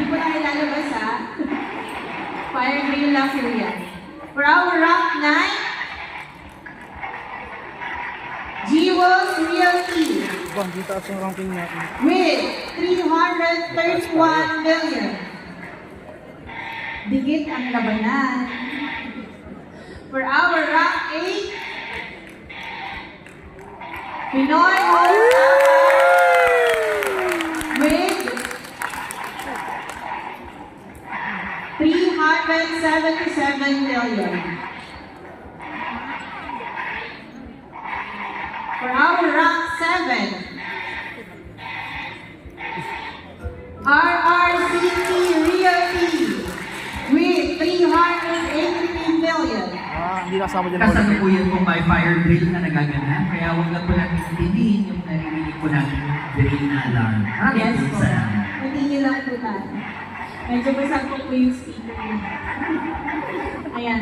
ko na ilalabas ha. Fire drill lang po yan. For our rank 9, Jewels Realty Bang, di taas yung ranking natin. with 331 million. Dikit ang labanan. For our rank 8, Pinoy with 377 million. For our rank 7, RRCT Realty with 383 million. Hindi kasama dyan. Kasalukuyan po may fire drill na nagaganap, kaya huwag na po natin intindihin yung naririnig po natin drill na alarm. Yes Maraming po. salamat. Matingin lang po tayo. Medyo basag po yung speaker. Ayan.